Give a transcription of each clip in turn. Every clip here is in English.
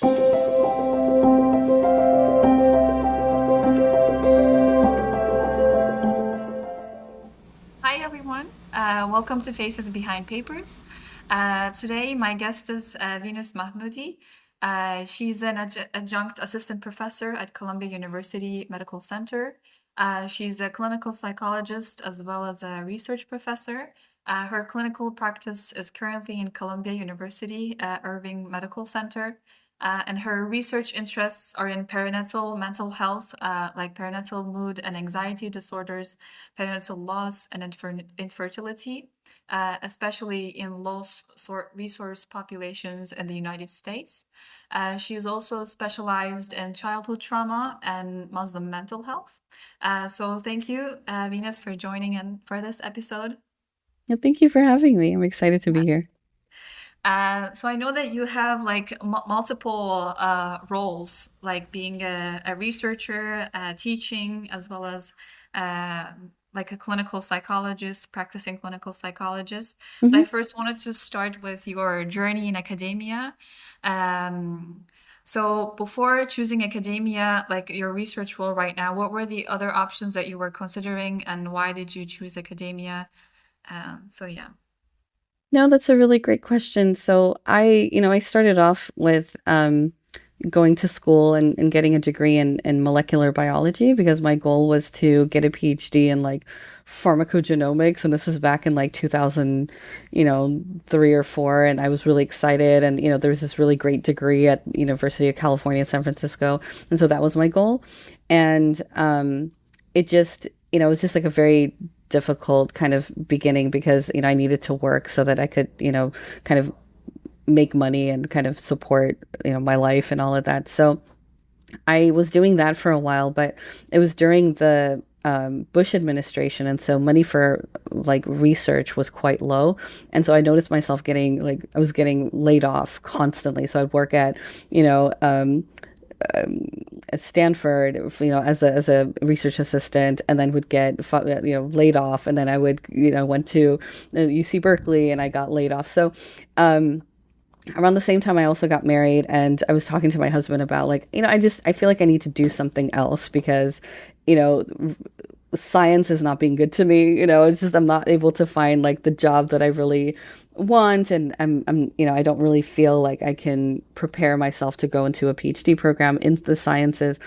Hi, everyone. Welcome to Faces Behind Papers. Today, my guest is Venus Mahmoodi. She's an adjunct assistant professor at Columbia University Medical Center. She's a clinical psychologist as well as a research professor. Her clinical practice is currently in Columbia University Irving Medical Center. And her research interests are in perinatal mental health, like perinatal mood and anxiety disorders, perinatal loss, and infertility, especially in low resource populations in the United States. She is also specialized in childhood trauma and Muslim mental health. So thank you, Venus, for joining in for this episode. Yeah, thank you for having me. I'm excited to be here. So I know that you have like multiple roles, like being a researcher, teaching, as well as uh, like a clinical psychologist, practicing clinical psychologist. But I hmm first wanted to start with your journey in academia. Um, so before choosing academia, like your research role right now, what were the other options that you were considering, and why did you choose academia? So yeah. No, that's a really great question. So I started off with going to school and getting a degree in molecular biology because my goal was to get a PhD in like pharmacogenomics. And this is back in like 2000, 3 or 4. And I was really excited. And, there was this really great degree at University of California, San Francisco. And so that was my goal. And it just, it was just like a very difficult kind of beginning because, I needed to work so that I could, kind of make money and kind of support, my life and all of that. So I was doing that for a while, but it was during the Bush administration, and so money for like research was quite low, and so I noticed myself getting like I was getting laid off constantly. So I'd work at, you know, at Stanford, as a research assistant, and then would get laid off, and then I would went to UC Berkeley, and I got laid off. So around the same time I also got married, and I was talking to my husband about like I feel like I need to do something else because you know science is not being good to me. It's just I'm not able to find like the job that I really want, and I'm I don't really feel like I can prepare myself to go into a PhD program in the sciences.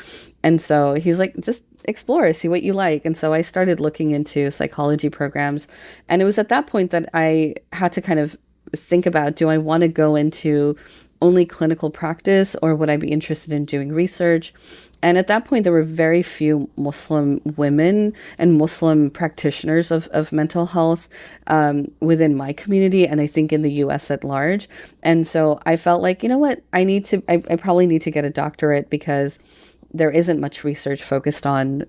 And so he's like, just explore, see what you like. And so I started looking into psychology programs, and it was at that point that I had to kind of think about, do I want to go into only clinical practice, or would I be interested in doing research? And at that point, there were very few Muslim women and Muslim practitioners of mental health within my community, and I think in the US at large. And so I felt like, you know what, I probably need to get a doctorate because there isn't much research focused on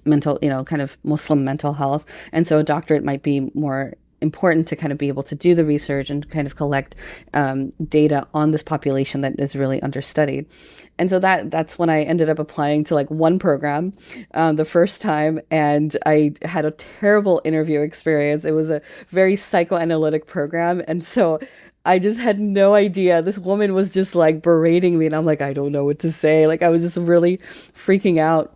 mental, kind of Muslim mental health. And so a doctorate might be more important to kind of be able to do the research and kind of collect data on this population that is really understudied. And so that's when I ended up applying to like one program the first time, and I had a terrible interview experience. It was a very psychoanalytic program, and so I just had no idea. This woman was just like berating me, and I'm like, I don't know what to say. Like I was just really freaking out.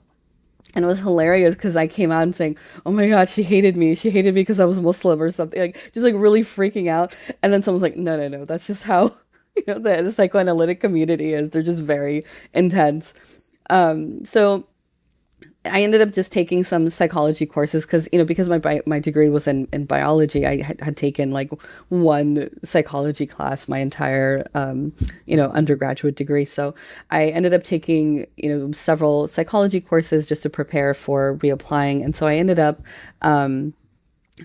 And it was hilarious because I came out and saying, "Oh my God, she hated me. She hated me because I was Muslim or something." Like just like really freaking out. And then someone's like, "No, no, no. That's just how the psychoanalytic community is. They're just very intense." So I ended up just taking some psychology courses because because my degree was in biology. I had taken like one psychology class my entire undergraduate degree. So I ended up taking several psychology courses just to prepare for reapplying, and so I ended up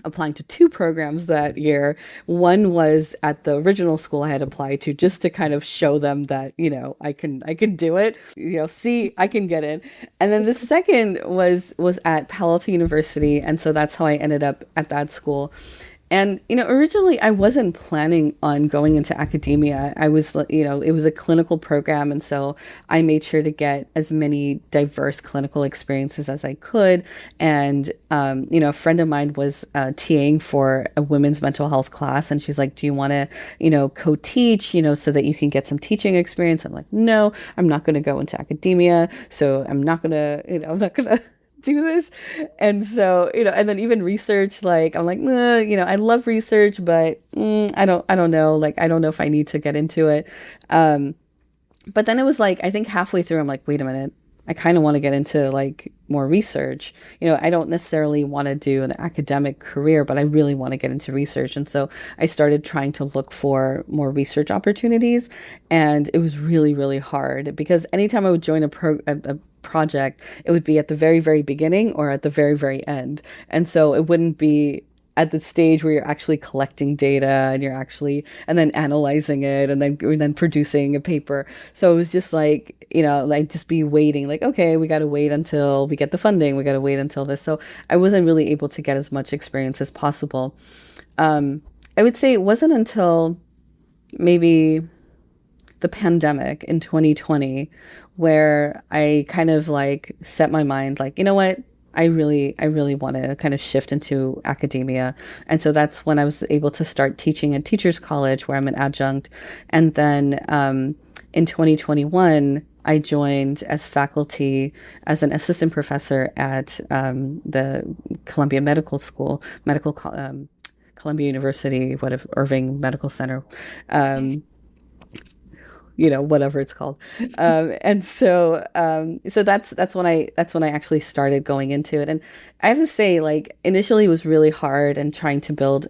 applying to two programs that year. One was at the original school I had applied to, just to kind of show them that, I can do it, see, I can get in. And then the second was at Palo Alto University. And so that's how I ended up at that school. And, originally I wasn't planning on going into academia. I was, it was a clinical program. And so I made sure to get as many diverse clinical experiences as I could. And, a friend of mine was TAing for a women's mental health class. And she's like, do you want to, co-teach, so that you can get some teaching experience? I'm like, no, I'm not going to go into academia. So I'm not going to, I'm not going to do this. And so, and then even research, like I'm like, I love research, but I don't know. Like, I don't know if I need to get into it. But then it was like, I think halfway through, I'm like, wait a minute. I kind of want to get into like more research. I don't necessarily want to do an academic career, but I really want to get into research. And so I started trying to look for more research opportunities. And it was really, really hard because anytime I would join a project, it would be at the very, very beginning or at the very, very end. And so it wouldn't be at the stage where you're actually collecting data and you're actually and then analyzing it and then producing a paper. So it was just like, like just be waiting, like, okay, we got to wait until we get the funding. We got to wait until this. So I wasn't really able to get as much experience as possible. I would say it wasn't until maybe the pandemic in 2020 where I kind of like set my mind like, you know what? I really want to kind of shift into academia. And so that's when I was able to start teaching at Teachers College where I'm an adjunct. And then in 2021, I joined as faculty as an assistant professor at the Columbia Medical School, Columbia University, whatever, Irving Medical Center. Um, whatever it's called. And so that's when I actually started going into it. And I have to say, like, initially it was really hard and trying to build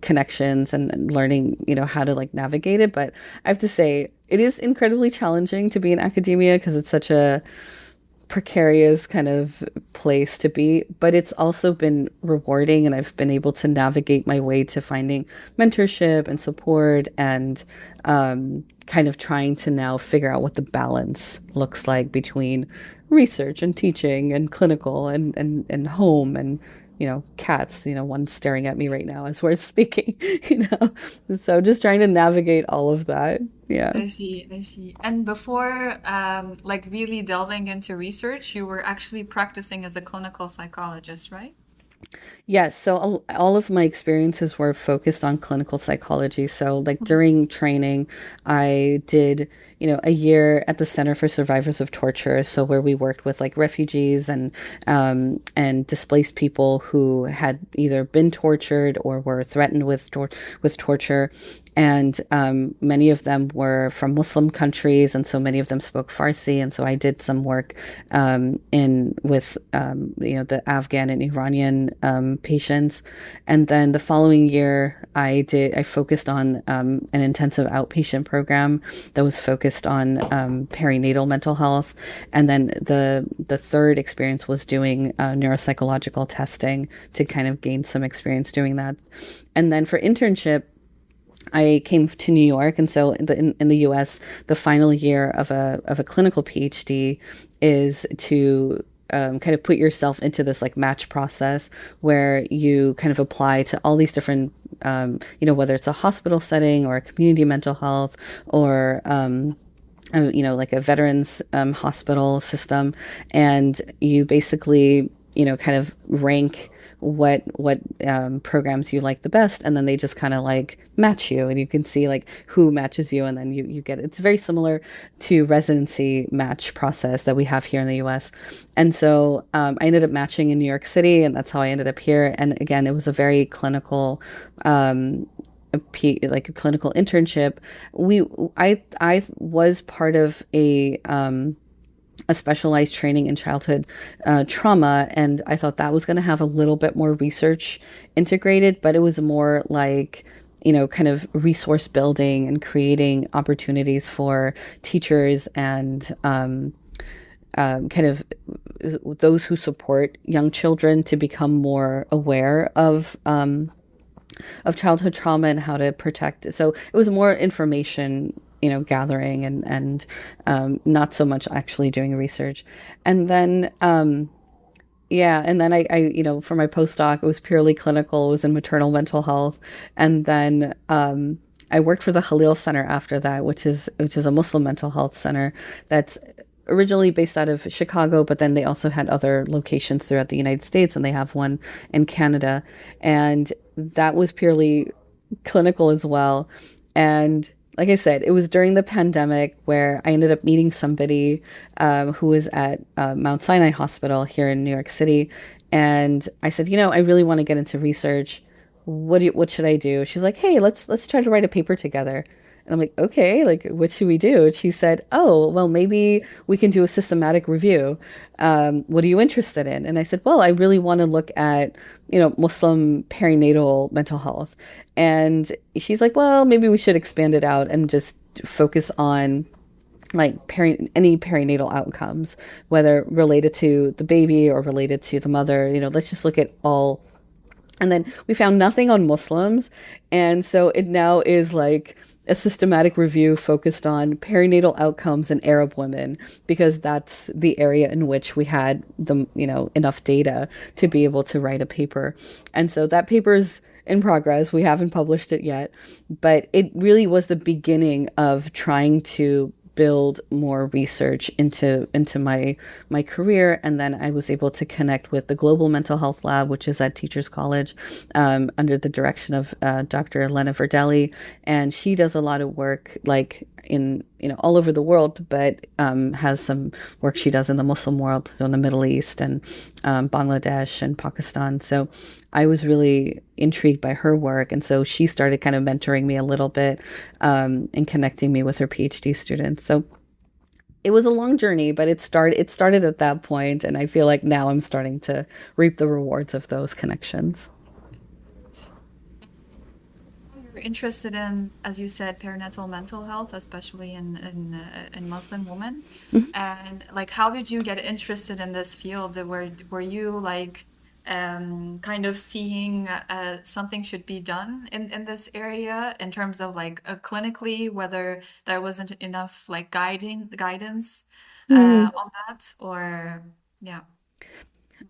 connections and learning, how to like navigate it. But I have to say it is incredibly challenging to be in academia because it's such a precarious kind of place to be, but it's also been rewarding and I've been able to navigate my way to finding mentorship and support and kind of trying to now figure out what the balance looks like between research and teaching and clinical and home and cats, one staring at me right now as we're speaking, so just trying to navigate all of that. Yeah. I see, I see. And before, like really delving into research, you were actually practicing as a clinical psychologist, right? Yes, so all of my experiences were focused on clinical psychology. So, like during training, I did, a year at the Center for Survivors of Torture. So, where we worked with like refugees and displaced people who had either been tortured or were threatened with torture. And many of them were from Muslim countries, and so many of them spoke Farsi. And so I did some work in with the Afghan and Iranian patients. And then the following year, I focused on an intensive outpatient program that was focused on perinatal mental health. And then the third experience was doing neuropsychological testing to kind of gain some experience doing that. And then for internship, I came to New York, and so in the U.S., the final year of a clinical PhD is to kind of put yourself into this like match process where you kind of apply to all these different, whether it's a hospital setting or a community mental health or like a veterans hospital system, and you basically kind of rank what programs you like the best, and then they just kind of like match you, and you can see like who matches you, and then you get it. It's very similar to residency match process that we have here in the US. And so I ended up matching in New York City, and that's how I ended up here. And again, it was a very clinical like a clinical internship. I was part of a specialized training in childhood trauma. And I thought that was going to have a little bit more research integrated, but it was more like, kind of resource building and creating opportunities for teachers and kind of those who support young children to become more aware of childhood trauma and how to protect it. So it was more information gathering and not so much actually doing research. And then Yeah, and then for my postdoc, it was purely clinical. It was in maternal mental health, and then I worked for the Khalil Center after that, which is a Muslim mental health center that's originally based out of Chicago, but then they also had other locations throughout the United States, and they have one in Canada, and that was purely clinical as well. And like I said, it was during the pandemic where I ended up meeting somebody who was at Mount Sinai Hospital here in New York City. And I said, I really want to get into research. What should I do? She's like, hey, let's try to write a paper together. And I'm like, okay, like, what should we do? And she said, oh, well, maybe we can do a systematic review. What are you interested in? And I said, well, I really want to look at, Muslim perinatal mental health. And she's like, well, maybe we should expand it out and just focus on like any perinatal outcomes, whether related to the baby or related to the mother. Let's just look at all. And then we found nothing on Muslims. And so it now is like a systematic review focused on perinatal outcomes in Arab women, because that's the area in which we had enough data to be able to write a paper. And so that paper's in progress. We haven't published it yet, but it really was the beginning of trying to build more research into my career. And then I was able to connect with the Global Mental Health Lab, which is at Teachers College, under the direction of Dr. Lena Verdelli. And she does a lot of work like in all over the world, but has some work she does in the Muslim world, so in the Middle East and Bangladesh and Pakistan. So I was really intrigued by her work, and so she started kind of mentoring me a little bit and connecting me with her PhD students. So it was a long journey, but it started at that point, and I feel like now I'm starting to reap the rewards of those connections. You're interested in, as you said, perinatal mental health, especially in Muslim women. And like, how did you get interested in this field? Were you like kind of seeing something should be done in this area in terms of like clinically, whether there wasn't enough like guidance on that, or yeah.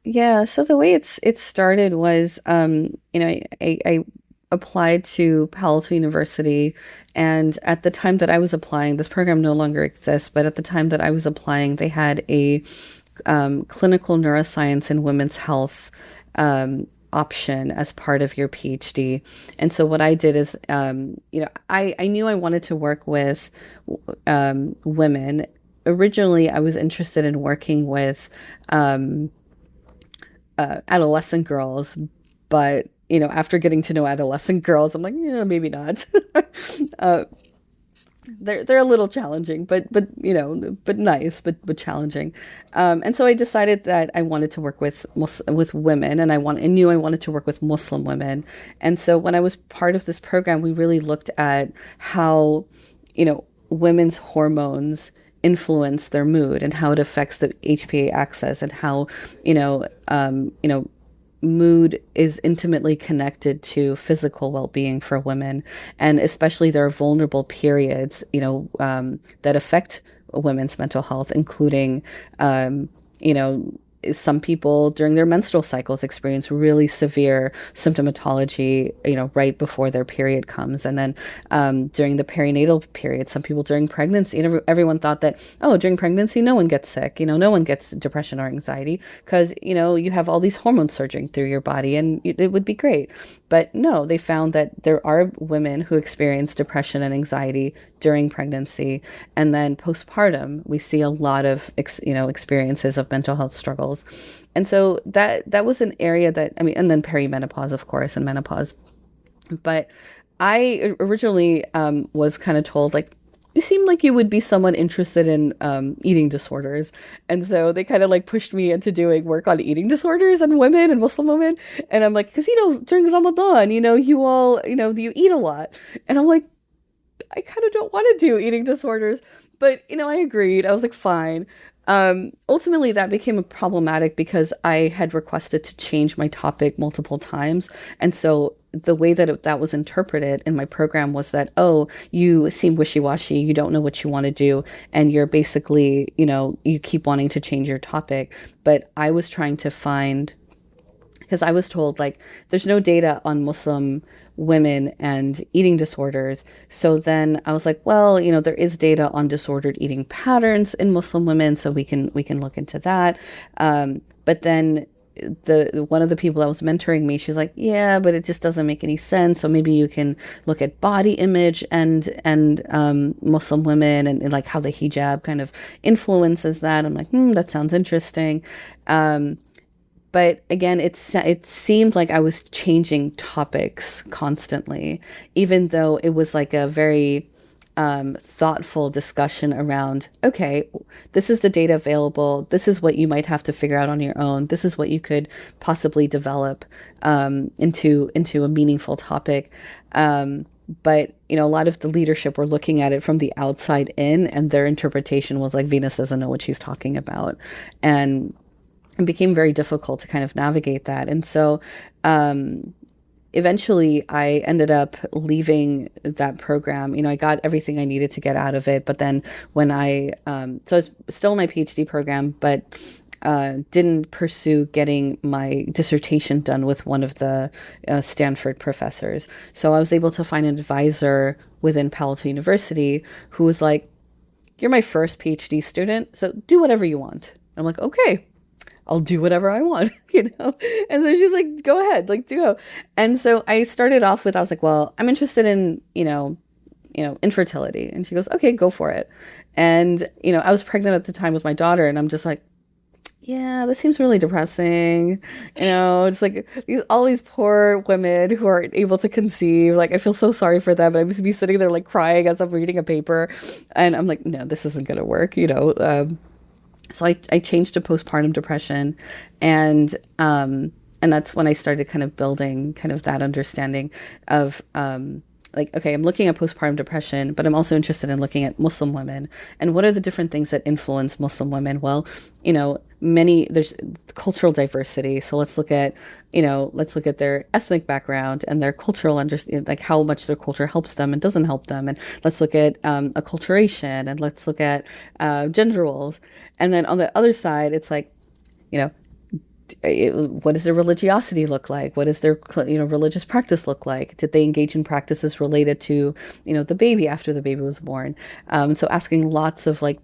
Yeah, so the way it started was, I applied to Palo Alto University, and at the time that I was applying, this program no longer exists, but at the time that I was applying, they had a clinical neuroscience and women's health option as part of your PhD. And so what I did is, I knew I wanted to work with women. Originally, I was interested in working with adolescent girls, but after getting to know adolescent girls, I'm like, yeah, maybe not. uh, they're a little challenging, but nice, but challenging. And so I decided that I wanted to work with women, and I knew I wanted to work with Muslim women. And so when I was part of this program, we really looked at how women's hormones influence their mood and how it affects the HPA axis, and how mood is intimately connected to physical well-being for women, and especially there are vulnerable periods, that affect women's mental health, including, you know, some people during their menstrual cycles experience really severe symptomatology, right before their period comes. And then during the perinatal period, some people during pregnancy, and everyone thought that, oh, during pregnancy, no one gets sick, no one gets depression or anxiety because, you have all these hormones surging through your body and it would be great. But no, they found that there are women who experience depression and anxiety during pregnancy. And then postpartum, we see a lot of, experiences of mental health struggles. And so that was an area that, and then perimenopause, of course, and menopause. But I originally was kind of told, like, you seem like you would be someone interested in eating disorders. And so they kind of like pushed me into doing work on eating disorders and women and Muslim women. And I'm like, because, during Ramadan, you all, you eat a lot. And I'm like, I kind of don't want to do eating disorders. But, I agreed. I was like, fine. Ultimately, that became problematic because I had requested to change my topic multiple times. And so the way that that was interpreted in my program was that, oh, you seem wishy-washy, you don't know what you want to do, and you're basically, you keep wanting to change your topic. But I was trying to find, because I was told like there's no data on Muslim women and eating disorders. So then I was like, well, there is data on disordered eating patterns in Muslim women, so we can look into that. But then the one of the people that was mentoring me, she's like, yeah, but it just doesn't make any sense. So maybe you can look at body image and Muslim women and like how the hijab kind of influences that. I'm like, that sounds interesting. But again, it seemed like I was changing topics constantly, even though it was like a very thoughtful discussion around, okay, this is the data available. This is what you might have to figure out on your own. This is what you could possibly develop into a meaningful topic. But a lot of the leadership were looking at it from the outside in, and their interpretation was like, Venus doesn't know what she's talking about. And it became very difficult to kind of navigate that. And so eventually I ended up leaving that program. I got everything I needed to get out of it. But then when so I was still in my PhD program, but didn't pursue getting my dissertation done with one of the Stanford professors. So I was able to find an advisor within Palo Alto University who was like, you're my first PhD student, so do whatever you want. I'm like, okay, I'll do whatever I want, And so she's like, go ahead, like, do. And so I started off with, I was like, well, I'm interested in, infertility. And she goes, okay, go for it. And, I was pregnant at the time with my daughter, and I'm just like, yeah, this seems really depressing. It's like all these poor women who aren't able to conceive. Like, I feel so sorry for them. But I'm just be sitting there like crying as I'm reading a paper. And I'm like, no, this isn't going to work, So I changed to postpartum depression, and that's when I started kind of building kind of that understanding of like, okay, I'm looking at postpartum depression, but I'm also interested in looking at Muslim women and what are the different things that influence Muslim women. Well, there's cultural diversity. So let's look at their ethnic background and their cultural understanding, like how much their culture helps them and doesn't help them. And let's look at acculturation, and let's look at gender roles. And then on the other side, it's like, what does their religiosity look like? What does their religious practice look like? Did they engage in practices related to the baby after the baby was born? So asking lots of like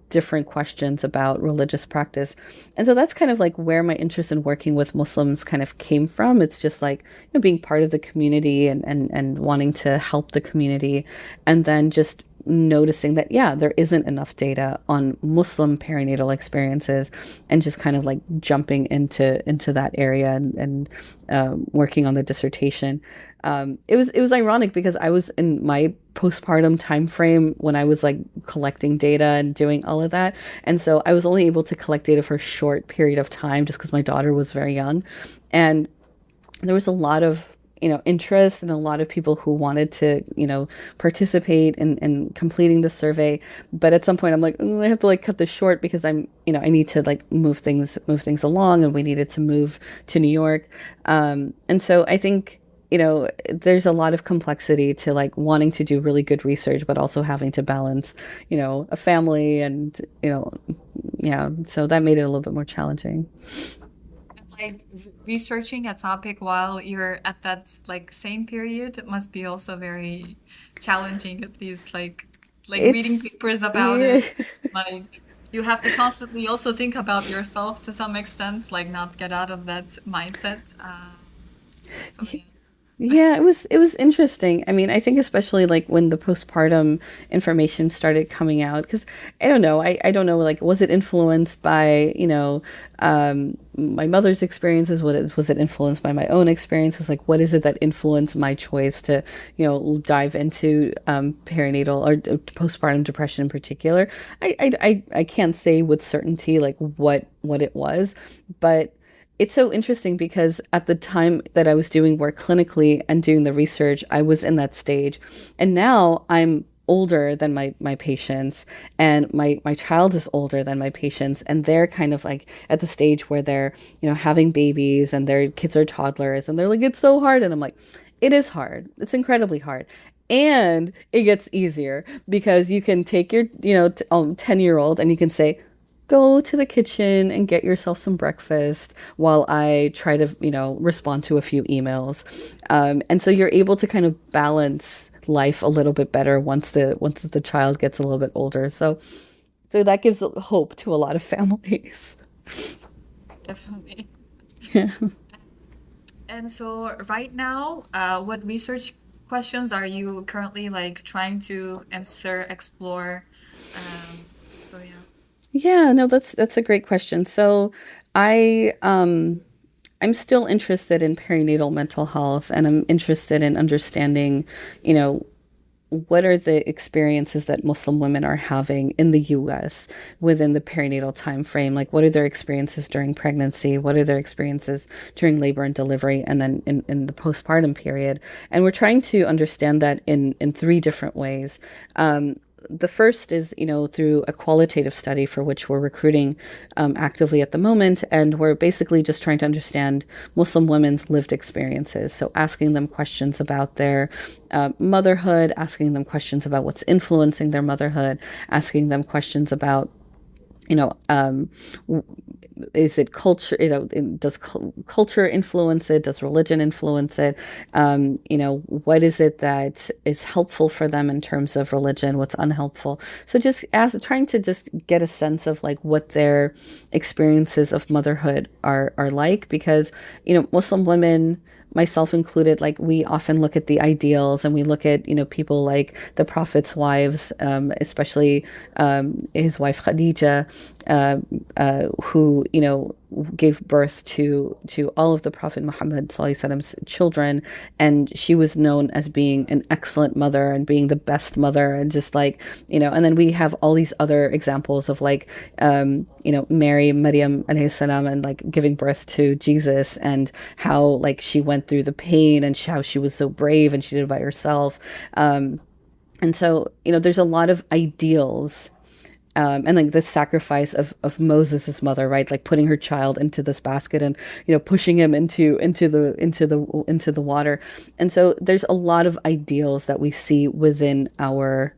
different questions about religious practice. And so that's kind of like where my interest in working with Muslims kind of came from. It's just like being part of the community and wanting to help the community, and then just noticing that, yeah, there isn't enough data on Muslim perinatal experiences, and just kind of like jumping into that area and working on the dissertation. It was ironic because I was in my postpartum time frame when I was like collecting data and doing all of that. And so I was only able to collect data for a short period of time just because my daughter was very young. And there was a lot of interest and a lot of people who wanted to, participate in completing the survey. But at some point I'm like, I have to like cut this short because I need to like move things along, and we needed to move to New York. And so I think, there's a lot of complexity to like wanting to do really good research, but also having to balance, a family and, yeah. So that made it a little bit more challenging. Like researching a topic while you're at that like same period must be also very challenging, at least like reading papers about Yeah. it. Like you have to constantly also think about yourself to some extent, like not get out of that mindset. So yeah. Yeah, it was interesting. I mean, I think especially like when the postpartum information started coming out, because I don't know, I don't know, like, was it influenced by, my mother's experiences? Was it influenced by my own experiences? Like, what is it that influenced my choice to, dive into perinatal or postpartum depression in particular? I can't say with certainty like what it was, but it's so interesting because at the time that I was doing work clinically and doing the research, I was in that stage. And now I'm older than my patients, and my child is older than my patients, and they're kind of like at the stage where they're, having babies and their kids are toddlers, and they're like, it's so hard. And I'm like, it is hard. It's incredibly hard. And it gets easier because you can take your, 10-year-old and you can say, go to the kitchen and get yourself some breakfast while I try to, respond to a few emails. And so you're able to kind of balance life a little bit better once the child gets a little bit older. So that gives hope to a lot of families. Definitely. And so right now, what research questions are you currently like trying to answer, explore? So yeah. Yeah, no, that's a great question. So I I'm still interested in perinatal mental health, and I'm interested in understanding, you know, what are the experiences that Muslim women are having in the US within the perinatal time frame? Like, what are their experiences during pregnancy? What are their experiences during labor and delivery? And then in the postpartum period? And we're trying to understand that in three different ways. The first is, through a qualitative study for which we're recruiting actively at the moment. And we're basically just trying to understand Muslim women's lived experiences. So asking them questions about their motherhood, asking them questions about what's influencing their motherhood, asking them questions about, you know, um, is it culture, does culture influence it? Does religion influence it? What is it that is helpful for them in terms of religion? What's unhelpful? So just trying to just get a sense of like what their experiences of motherhood are like, because, Muslim women, myself included, like we often look at the ideals and we look at, people like the Prophet's wives, especially his wife Khadija, who, gave birth to all of the Prophet Muhammad Sallallahu children, and she was known as being an excellent mother and being the best mother, and just like, and then we have all these other examples of like, Mary, Maryam alayhi salam, and like giving birth to Jesus, and how like she went through the pain, and how she was so brave and she did it by herself. And so, there's a lot of ideals, and like the sacrifice of Moses' mother, right? Like putting her child into this basket and, pushing him into the water. And so there's a lot of ideals that we see within our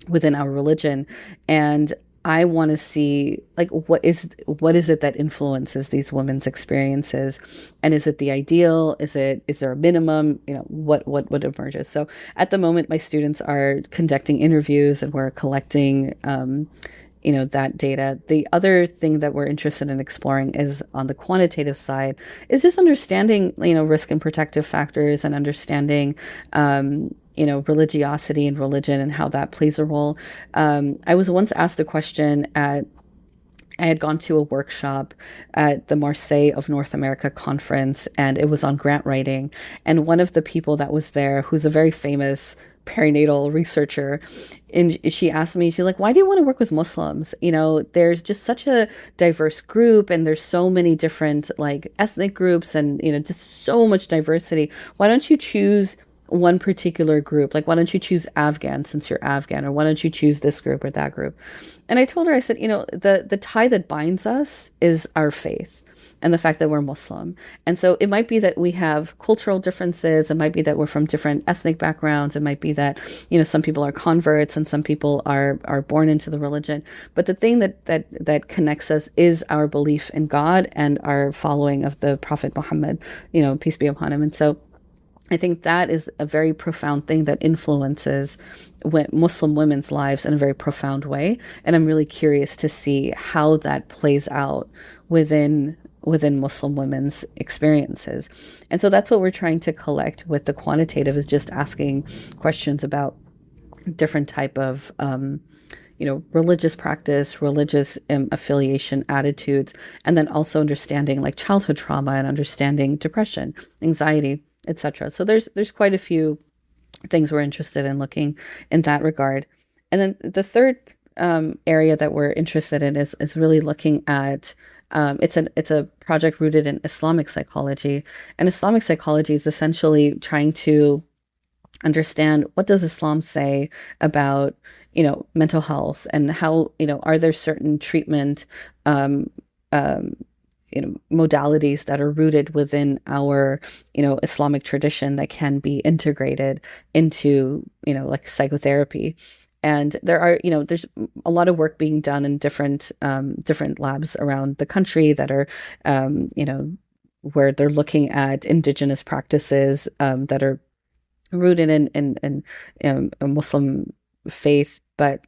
religion. And I want to see like what is it that influences these women's experiences, and is it the ideal? Is there a minimum? What emerges? So at the moment, my students are conducting interviews and we're collecting that data. The other thing that we're interested in exploring is on the quantitative side, is just understanding risk and protective factors, and understanding religiosity and religion and how that plays a role. I was once asked a question I had gone to a workshop at the Marseille of North America conference, and it was on grant writing. And one of the people that was there, who's a very famous perinatal researcher, and she asked me, she's like, why do you want to work with Muslims? There's just such a diverse group, and there's so many different like ethnic groups, and just so much diversity. Why don't you choose one particular group? Like, why don't you choose Afghan since you're Afghan? Or why don't you choose this group or that group? And I told her, I said, the tie that binds us is our faith and the fact that we're Muslim. And so it might be that we have cultural differences. It might be that we're from different ethnic backgrounds. It might be that, some people are converts and some people are born into the religion. But the thing that connects us is our belief in God and our following of the Prophet Muhammad, peace be upon him. And so I think that is a very profound thing that influences Muslim women's lives in a very profound way. And I'm really curious to see how that plays out within Muslim women's experiences. And so that's what we're trying to collect with the quantitative, is just asking questions about different type of religious practice, religious affiliation, attitudes, and then also understanding like childhood trauma and understanding depression, anxiety, etc. So there's quite a few things we're interested in looking in that regard. And then the third area that we're interested in is really looking at it's a project rooted in Islamic psychology, and Islamic psychology is essentially trying to understand, what does Islam say about mental health, and how are there certain treatment modalities that are rooted within our, Islamic tradition that can be integrated into, like psychotherapy. And there are, there's a lot of work being done in different labs around the country that are, where they're looking at indigenous practices that are rooted in a Muslim faith. But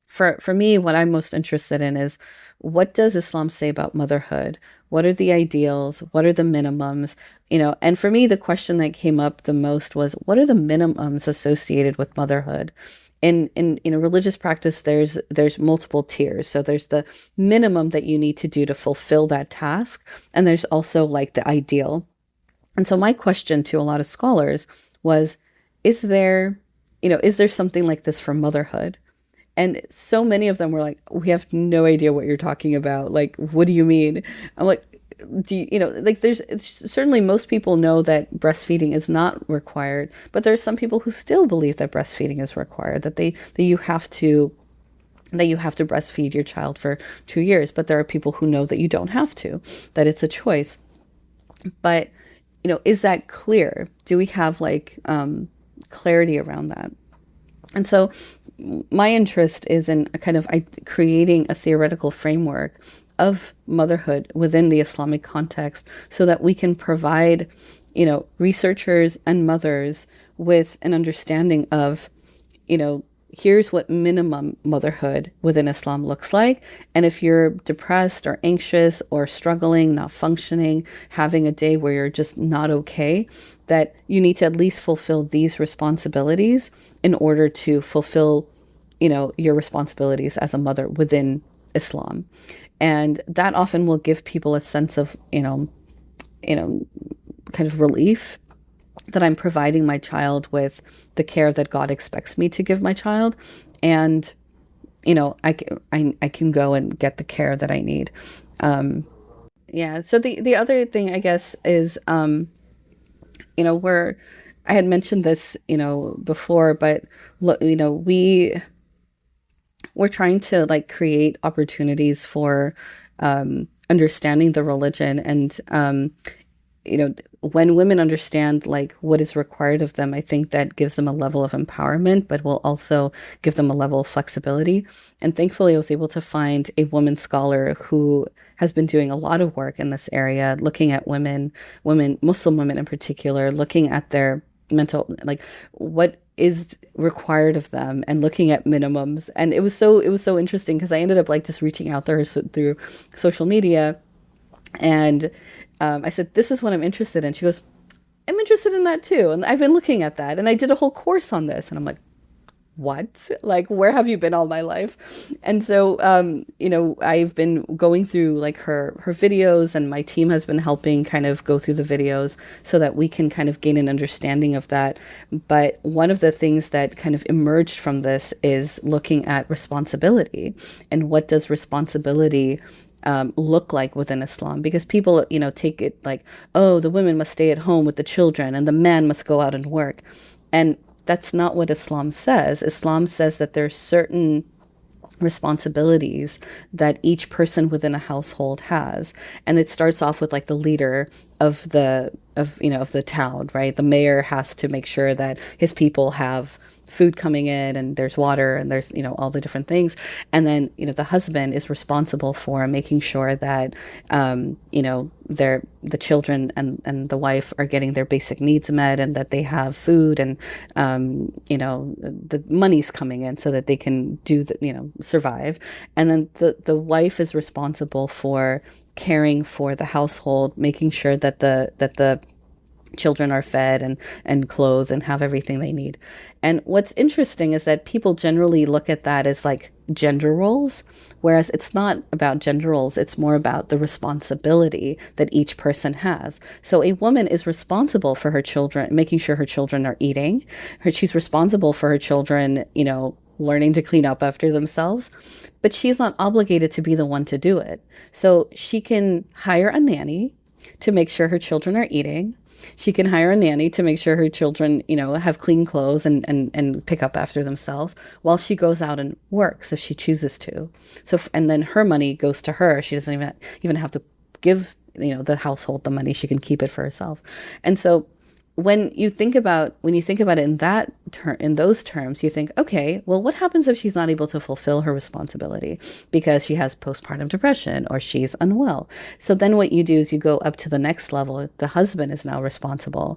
for me, what I'm most interested in is, what does Islam say about motherhood? What are the ideals? What are the minimums? And for me, the question that came up the most was, what are the minimums associated with motherhood? In religious practice, there's multiple tiers. So there's the minimum that you need to do to fulfill that task, and there's also like the ideal. And so my question to a lot of scholars was, is there something like this for motherhood? And so many of them were like, we have no idea what you're talking about. Like, what do you mean? I'm like, like certainly most people know that breastfeeding is not required, but there's some people who still believe that breastfeeding is required, that you have to breastfeed your child for 2 years. But there are people who know that you don't have to, that it's a choice. But, is that clear? Do we have like clarity around that? And so my interest is in kind of creating a theoretical framework of motherhood within the Islamic context, so that we can provide, researchers and mothers with an understanding of, here's what minimum motherhood within Islam looks like. And if you're depressed or anxious or struggling, not functioning, having a day where you're just not okay, that you need to at least fulfill these responsibilities in order to fulfill, your responsibilities as a mother within Islam. And that often will give people a sense of, kind of relief that I'm providing my child with the care that God expects me to give my child. And, I can go and get the care that I need. Yeah. So the other thing, I guess, is, where I had mentioned this, before, but, we're trying to like create opportunities for understanding the religion. And, when women understand like what is required of them, I think that gives them a level of empowerment, but will also give them a level of flexibility. And thankfully, I was able to find a woman scholar who has been doing a lot of work in this area, looking at women, Muslim women in particular, looking at their mental, like what is required of them, and looking at minimums. And it was so interesting, because I ended up like just reaching out to her through social media. And I said, this is what I'm interested in. She goes, I'm interested in that too. And I've been looking at that. And I did a whole course on this. And I'm like, what? Like, where have you been all my life? And so, I've been going through like her videos, and my team has been helping kind of go through the videos so that we can kind of gain an understanding of that. But one of the things that kind of emerged from this is looking at responsibility, and what does responsibility look like within Islam, because people, take it like, oh, the women must stay at home with the children and the man must go out and work. And that's not what Islam says. Islam says that there's certain responsibilities that each person within a household has. And it starts off with like the leader of the town, right? The mayor has to make sure that his people have food coming in, and there's water, and there's, all the different things. And then, the husband is responsible for making sure that, the children and the wife are getting their basic needs met, and that they have food, and, the money's coming in so that they can do survive. And then the wife is responsible for caring for the household, making sure that the children are fed and clothed and have everything they need. And what's interesting is that people generally look at that as like gender roles, whereas it's not about gender roles. It's more about the responsibility that each person has. So a woman is responsible for her children, making sure her children are eating. She's responsible for her children, learning to clean up after themselves, but she's not obligated to be the one to do it. So she can hire a nanny to make sure her children are eating. She can hire a nanny to make sure her children, have clean clothes and pick up after themselves, while she goes out and works if she chooses to. So, and then her money goes to her. She doesn't even have to give, the household the money, she can keep it for herself. And so when you think about it in those terms, you think, okay, well, what happens if she's not able to fulfill her responsibility because she has postpartum depression or she's unwell? So then what you do is you go up to the next level. The husband is now responsible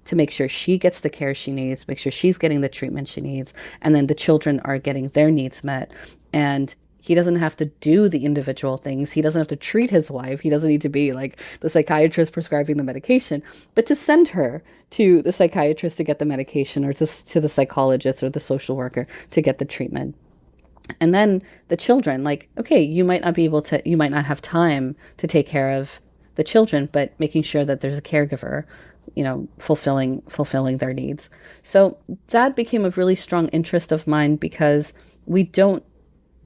to make sure she gets the care she needs, make sure she's getting the treatment she needs, and then the children are getting their needs met. And he doesn't have to do the individual things. He doesn't have to treat his wife. He doesn't need to be like the psychiatrist prescribing the medication, but to send her to the psychiatrist to get the medication, or to the psychologist or the social worker to get the treatment. And then the children, like, okay, you might not have time to take care of the children, but making sure that there's a caregiver, fulfilling their needs. So that became a really strong interest of mine because we don't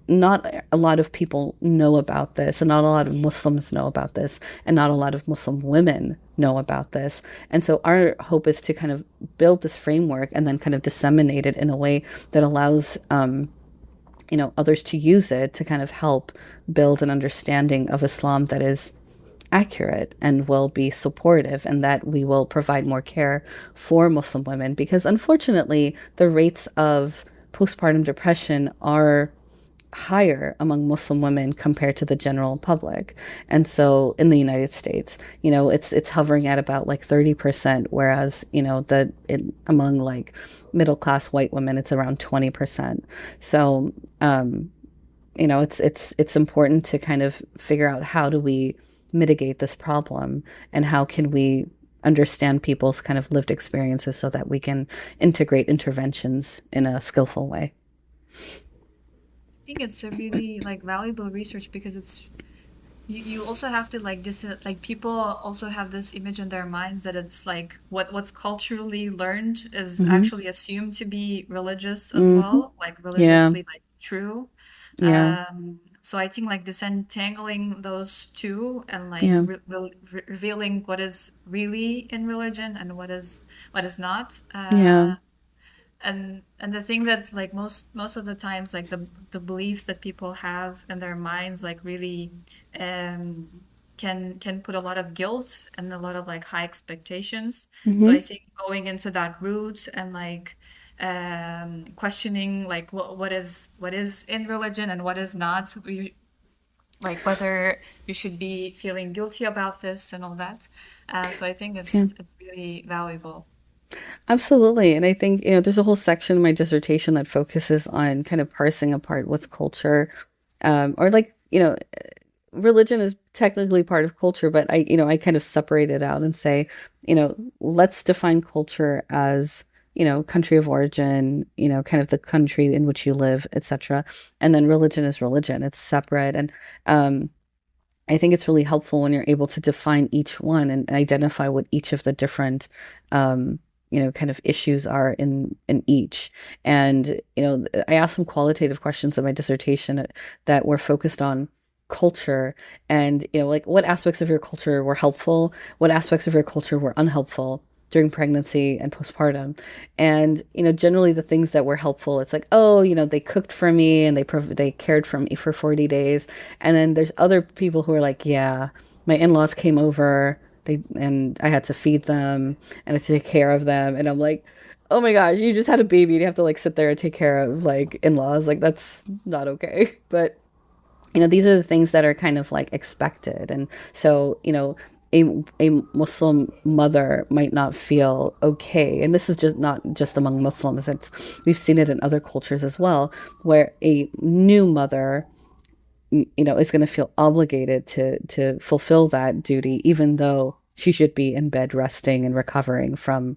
not a lot of people know about this, and not a lot of Muslims know about this, and not a lot of Muslim women know about this. And so our hope is to kind of build this framework and then kind of disseminate it in a way that allows others to use it to kind of help build an understanding of Islam that is accurate and will be supportive, and that we will provide more care for Muslim women, because unfortunately the rates of postpartum depression are higher among Muslim women compared to the general public. And so in the United States, it's hovering at about like 30%, whereas, among like middle class white women, it's around 20%. So, it's important to kind of figure out, how do we mitigate this problem, and how can we understand people's kind of lived experiences so that we can integrate interventions in a skillful way. I think it's a really like valuable research because you also have to like this like people also have this image in their minds that it's like what's culturally learned is Hmm. actually assumed to be religious as Hmm. well, like Yeah. religiously like true. Yeah. So I think like disentangling those two and like Yeah. revealing what is really in religion and what is not. Yeah. And the thing that's like most of the times like the beliefs that people have in their minds like really um can put a lot of guilt and a lot of like high expectations. So Hmm. I think going into that route and like questioning like what is in religion and what is not, like whether you should be feeling guilty about this and all that. So I think Yeah. it's really valuable. Absolutely. And I think, there's a whole section in my dissertation that focuses on kind of parsing apart what's culture, or like, religion is technically part of culture, but I kind of separate it out and say, let's define culture as, country of origin, kind of the country in which you live, etc. And then religion is religion. It's separate. And I think it's really helpful when you're able to define each one and identify what each of the different, kind of issues are in each. And I asked some qualitative questions in my dissertation that were focused on culture, and like, what aspects of your culture were helpful, what aspects of your culture were unhelpful during pregnancy and postpartum. And generally the things that were helpful, it's like, oh, they cooked for me and they cared for me for 40 days. And then there's other people who are like, yeah, my in-laws came over, and I had to feed them and I had to take care of them. And I'm like, oh my gosh, you just had a baby and you have to like sit there and take care of like in-laws. Like, that's not okay. But these are the things that are kind of like expected. And so, a Muslim mother might not feel okay. And this is just not just among Muslims. We've seen it in other cultures as well, where a new mother, is going to feel obligated to fulfill that duty, even though she should be in bed resting and recovering from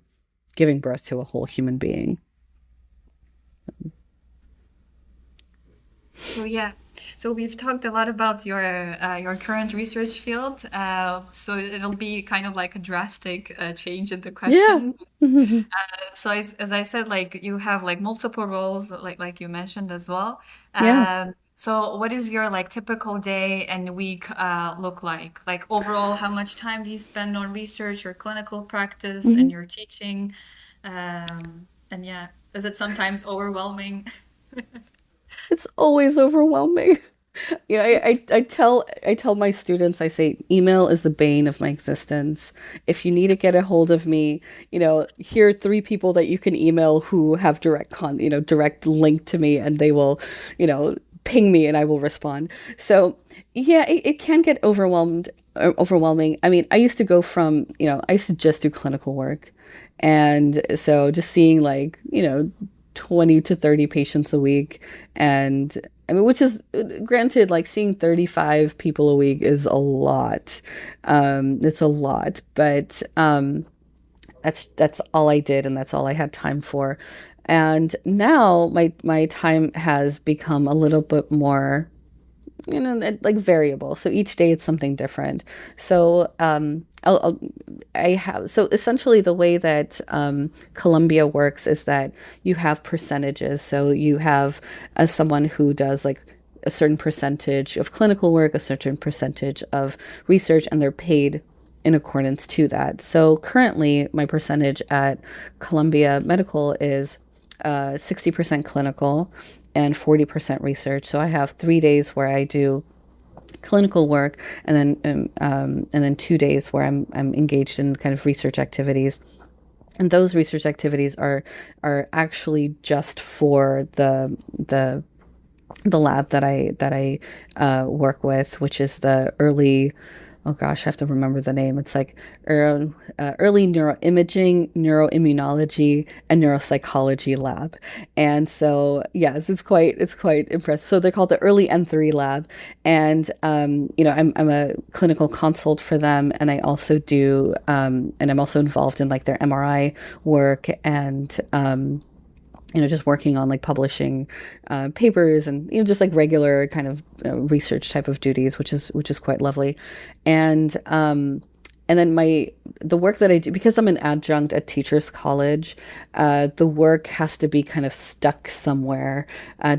giving birth to a whole human being. So yeah, so we've talked a lot about your current research field. So it'll be kind of like a drastic change in the Yeah. question. So as I said, like you have like multiple roles, like you mentioned as well. Yeah. So what is your like typical day and week look like? Like overall, how much time do you spend on research, your clinical practice, and Hmm. your teaching? And yeah, is it sometimes overwhelming? It's always overwhelming. I tell my students, I say email is the bane of my existence. If you need to get a hold of me, here are three people that you can email who have direct link to me, and they will, ping me and I will respond. So yeah, it can get overwhelming. I mean, I used to go from, I used to just do clinical work. And so just seeing, like, 20 to 30 patients a week. And I mean, which is, granted, like, seeing 35 people a week is a lot. It's a lot, but that's all I did, and that's all I had time for. And now my time has become a little bit more, like, variable. So each day it's something different. So I have, so essentially the way that Columbia works is that you have percentages. So you have, as someone who does, like, a certain percentage of clinical work, a certain percentage of research, and they're paid in accordance to that. So currently, my percentage at Columbia Medical is 60% clinical and 40% research. So I have 3 days where I do clinical work, and then 2 days where I'm engaged in kind of research activities. And those research activities are actually just for the lab that I work with, which is the early, oh gosh, I have to remember the name. It's like early neuroimaging, neuroimmunology, and neuropsychology lab. And so, yes, it's quite impressive. So they're called the early N3 lab. And I'm a clinical consult for them, and and I'm also involved in, like, their MRI work, and just working on, like, publishing papers, and just like regular kind of research type of duties, which is quite lovely. And then the work that I do, because I'm an adjunct at Teachers College, the work has to be kind of stuck somewhere,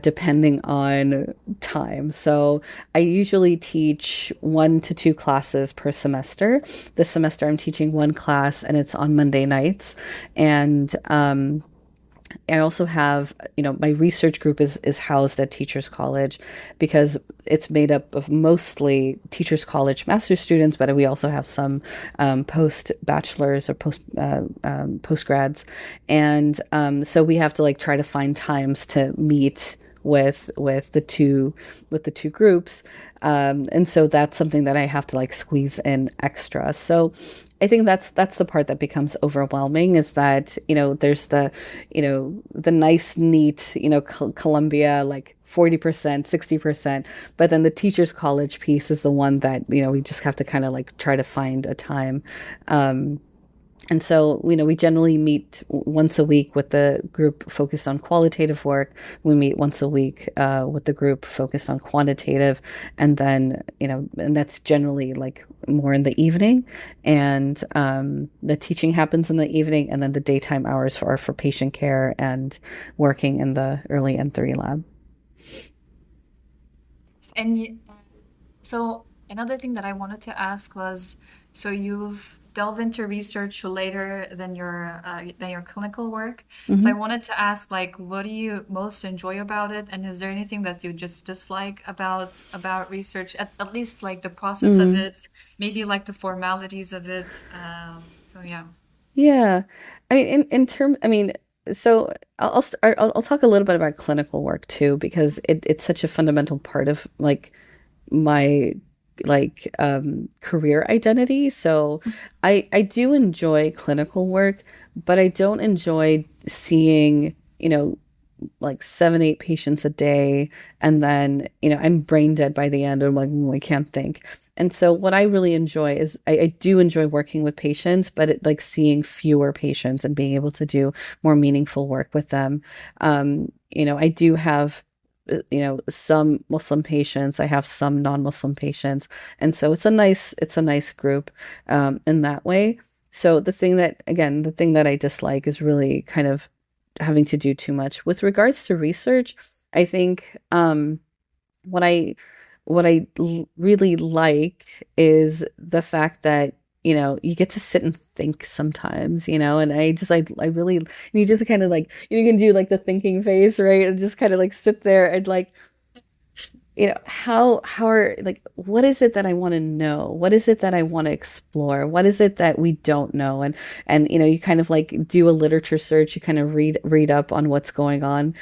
depending on time. So I usually teach 1 to 2 classes per semester. This semester I'm teaching one class, and it's on Monday nights. And I also have, my research group is housed at Teachers College, because it's made up of mostly Teachers College master's students, but we also have some post bachelors or post grads, and so we have to, like, try to find times to meet with the two groups, and so that's something that I have to, like, squeeze in extra. So I think that's the part that becomes overwhelming, is that, there's the nice, neat, Columbia, like, 40%, 60%, but then the Teachers College piece is the one that, we just have to kind of, like, try to find a time. And so, we generally meet once a week with the group focused on qualitative work. We meet once a week with the group focused on quantitative. And then, and that's generally, like, more in the evening. And the teaching happens in the evening. And then the daytime hours are for patient care and working in the early N3 lab. And so another thing that I wanted to ask was, so you've delved into research later than your clinical work. So I Hmm. wanted to ask, like, what do you most enjoy about it, and is there anything that you just dislike about research? At least, like, the process of Mm. it, maybe, like, the formalities of it. So yeah. Yeah. I mean, I mean, so I'll talk a little bit about clinical work too, because it's such a fundamental part of, like, my, like, career identity. So I do enjoy clinical work, but I don't enjoy seeing, like, 7, 8 patients a day, and then, I'm brain dead by the end. I'm like, I can't think. And so what I really enjoy is, I do enjoy working with patients, but like, seeing fewer patients and being able to do more meaningful work with them. I do have, some Muslim patients. I have some non-Muslim patients, and so it's a nice group, in that way. So the thing that I dislike is really kind of having to do too much. With regards to research, I think, what I really like is the fact that, you get to sit and think sometimes, and I really, and you just kind of, like, you can do, like, the thinking phase, right? And just kind of, like, sit there and, like, how are like what is it that I want to know? What is it that I want to explore? What is it that we don't know? And you kind of like do a literature search, you kind of read up on what's going on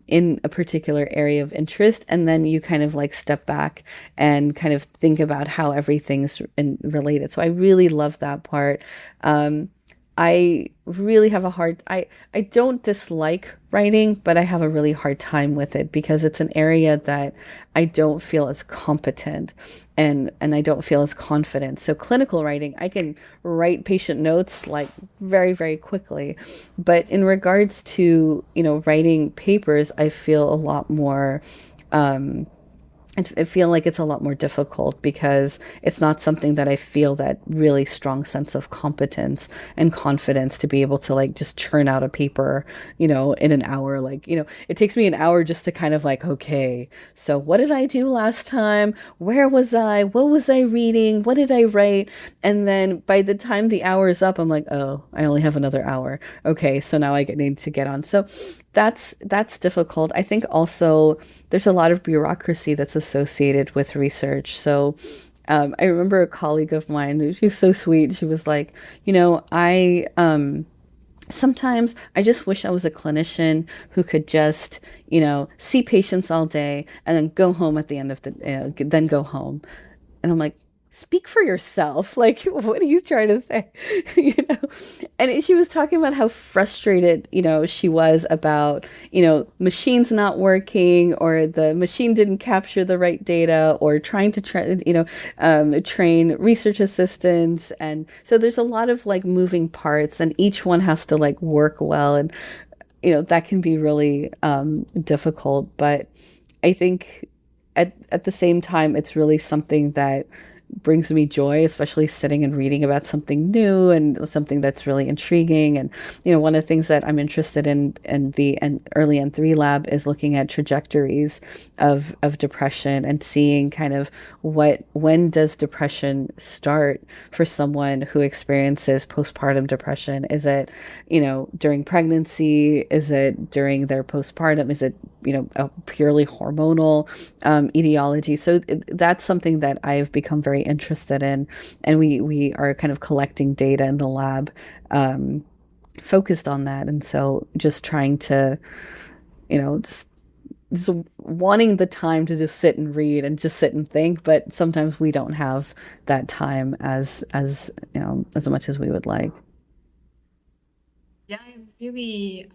in a particular area of interest, and then you kind of like step back and kind of think about how everything's related. So I really love that part. I really have a hard I don't dislike writing, but I have a really hard time with it because it's an area that I don't feel as competent and I don't feel as confident. So clinical writing, I can write patient notes like very, very quickly. But in regards to, writing papers, I feel a lot more I feel like it's a lot more difficult because it's not something that I feel that really strong sense of competence and confidence to be able to like just churn out a paper, in an hour. Like, it takes me an hour just to kind of like, okay, so what did I do last time? Where was I? What was I reading? What did I write? And then by the time the hour is up, I'm like, oh, I only have another hour. Okay, so now need to get on. So that's difficult. I think also there's a lot of bureaucracy that's associated with research. So I remember a colleague of mine, she was so sweet. She was like, I sometimes I just wish I was a clinician who could just, see patients all day and then go home at the end of then go home. And I'm like, speak for yourself. Like, what are you trying to say? you know? And she was talking about how frustrated, she was about, machines not working or the machine didn't capture the right data or trying to train research assistants. And so there's a lot of like moving parts and each one has to like work well. And, that can be really difficult. But I think at the same time, it's really something that brings me joy, especially sitting and reading about something new and something that's really intriguing. And, one of the things that I'm interested in the early N3 lab is looking at trajectories of depression and seeing kind of when does depression start for someone who experiences postpartum depression? Is it, during pregnancy? Is it during their postpartum? Is it, a purely hormonal etiology? So that's something that I've become very interested in, and we are kind of collecting data in the lab focused on that. And so just trying to, just wanting the time to just sit and read and just sit and think, but sometimes we don't have that time as as much as we would like. Yeah, I'm really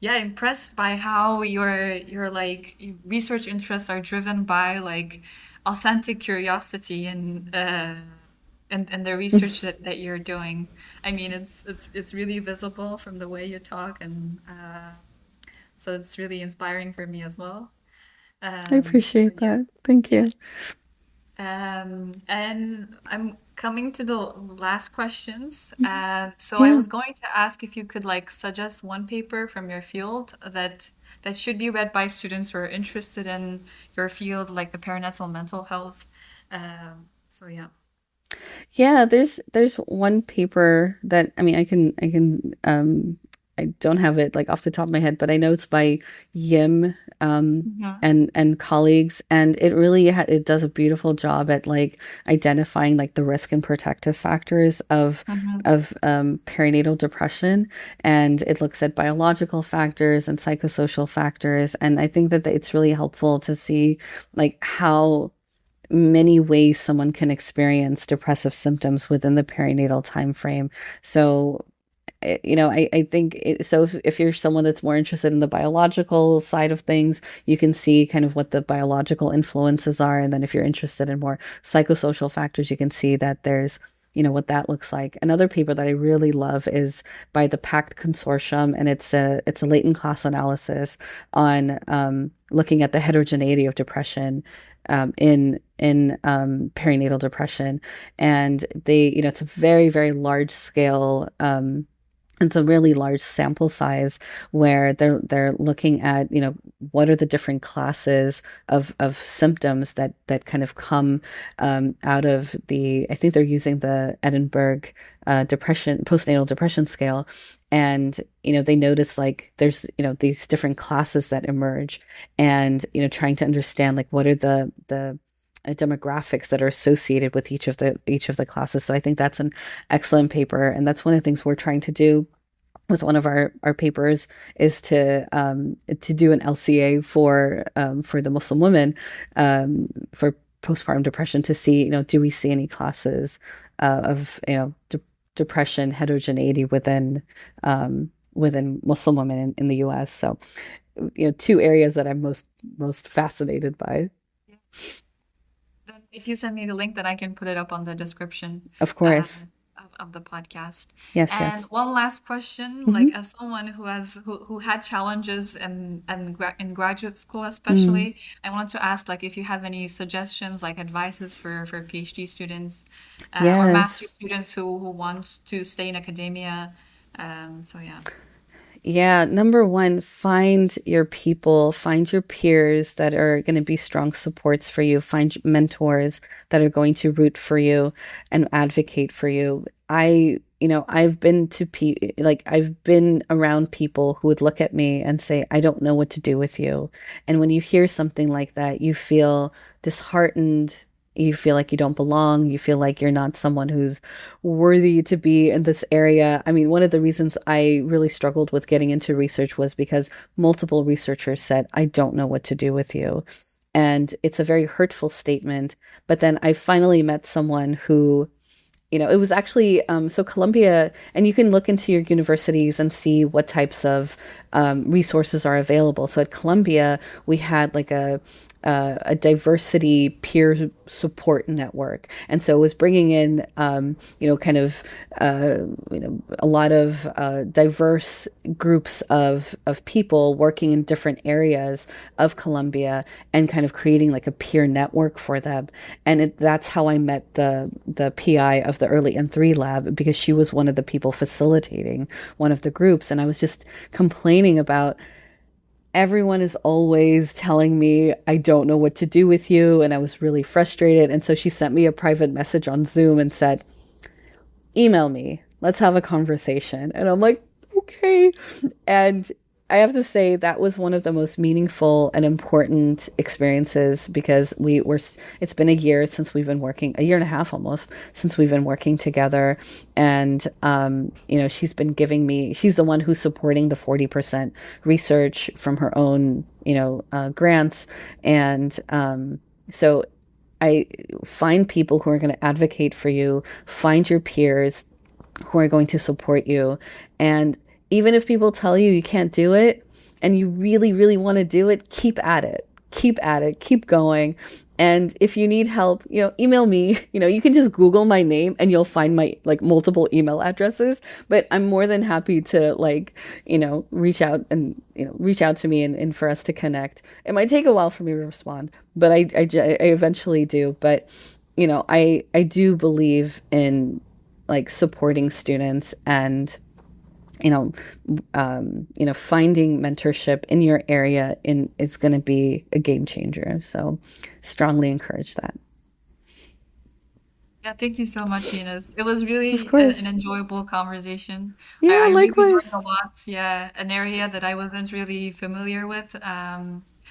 yeah, impressed by how your like research interests are driven by like authentic curiosity and the research that you're doing. I mean, it's really visible from the way you talk, and so it's really inspiring for me as well. I So appreciate yeah, that. Thank yeah. you. And I'm coming to the last questions. So I Yeah. was going to ask if you could like suggest one paper from your field that should be read by students who are interested in your field, like the perinatal mental health. So yeah. Yeah, there's one paper that I mean I don't have it like off the top of my head, but I know it's by Yim Mhm. and colleagues, and it really it does a beautiful job at like identifying like the risk and protective factors Mhm. of perinatal depression, and it looks at biological factors and psychosocial factors, and I think that it's really helpful to see like how many ways someone can experience depressive symptoms within the perinatal time frame. So, I think so. If you're someone that's more interested in the biological side of things, you can see kind of what the biological influences are. And then if you're interested in more psychosocial factors, you can see that there's, what that looks like. Another paper that I really love is by the PACT Consortium, and it's a latent class analysis on looking at the heterogeneity of depression in perinatal depression, and it's a very, very large scale. It's a really large sample size where they're looking at what are the different classes of symptoms that kind of come out of the, I think they're using the Edinburgh depression, postnatal depression scale. And, they notice like there's, these different classes that emerge, and, trying to understand like what are the demographics that are associated with each of the classes. So I think that's an excellent paper. And that's one of the things we're trying to do with one of our papers, is to do an LCA for the Muslim women, for postpartum depression, to see, do we see any classes of, depression heterogeneity within Muslim women in the US. So, two areas that I'm most fascinated by. Then if you send me the link, then I can put it up on the description Of course. of the podcast. Yes, And yes. one last question, like Hmm. as someone who had challenges in graduate school Mm. especially, I want to ask like if you have any suggestions, like advices for PhD students or master Yes. students who want to stay in academia. So yeah. Yeah, number one, find your people, find your peers that are going to be strong supports for you, find mentors that are going to root for you and advocate for you. I've been I've been around people who would look at me and say, I don't know what to do with you. And when you hear something like that, you feel disheartened. You feel like you don't belong. You feel like you're not someone who's worthy to be in this area. I mean, one of the reasons I really struggled with getting into research was because multiple researchers said, I don't know what to do with you. And it's a very hurtful statement. But then I finally met someone who, it was actually, so Columbia, and you can look into your universities and see what types of resources are available. So at Columbia, we had like a diversity peer support network. And so it was bringing in, kind of, a lot of diverse groups of people working in different areas of Columbia, and kind of creating like a peer network for them. And that's how I met the PI of the early N3 lab, because she was one of the people facilitating one of the groups. And I was just complaining about, everyone is always telling me I don't know what to do with you. And I was really frustrated. And so she sent me a private message on Zoom and said, email me. Let's have a conversation. And I'm like, okay. And I have to say that was one of the most meaningful and important experiences, because it's been a year since we've been working, a year and a half almost since we've been working together. And, she's been giving me, she's the one who's supporting the 40% research from her own, grants. And, so I find people who are going to advocate for you, find your peers who are going to support you. And even if people tell you you can't do it and you really, really want to do it, keep at it. Keep at it. Keep going. And if you need help, email me. You can just Google my name and you'll find my like multiple email addresses. But I'm more than happy to reach out to me, and for us to connect. It might take a while for me to respond, but I eventually do. But I do believe in like supporting students, and finding mentorship in your area is going to be a game changer. So strongly encourage that. Yeah, thank you so much, Venus. It was Of really an course. enjoyable conversation. Yeah, I really learned likewise. a lot. Yeah, an area that I wasn't really familiar with.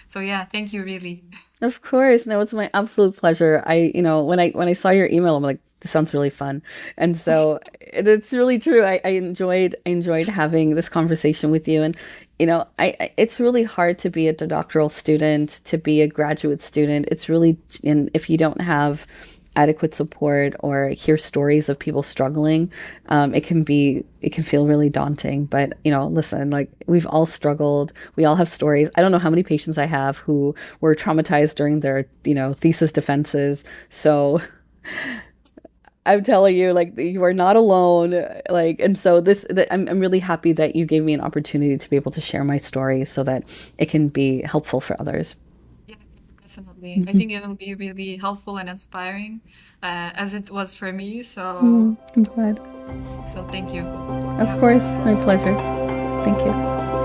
So yeah, thank you really. Of course. No, it's my absolute pleasure. When I saw your email, I'm like, this sounds really fun. And so it's really true. I enjoyed having this conversation with you. And it's really hard to be a doctoral student, to be a graduate student. It's really, and if you don't have adequate support or hear stories of people struggling, it can feel really daunting. But listen, like we've all struggled. We all have stories. I don't know how many patients I have who were traumatized during their thesis defenses. So I'm telling you, like you are not alone. Like, and so I'm really happy that you gave me an opportunity to be able to share my story so that it can be helpful for others. Yeah, definitely. I think it'll be really helpful and inspiring, as it was for me. Mm, I'm glad. So thank you. Of course, my pleasure. Thank you.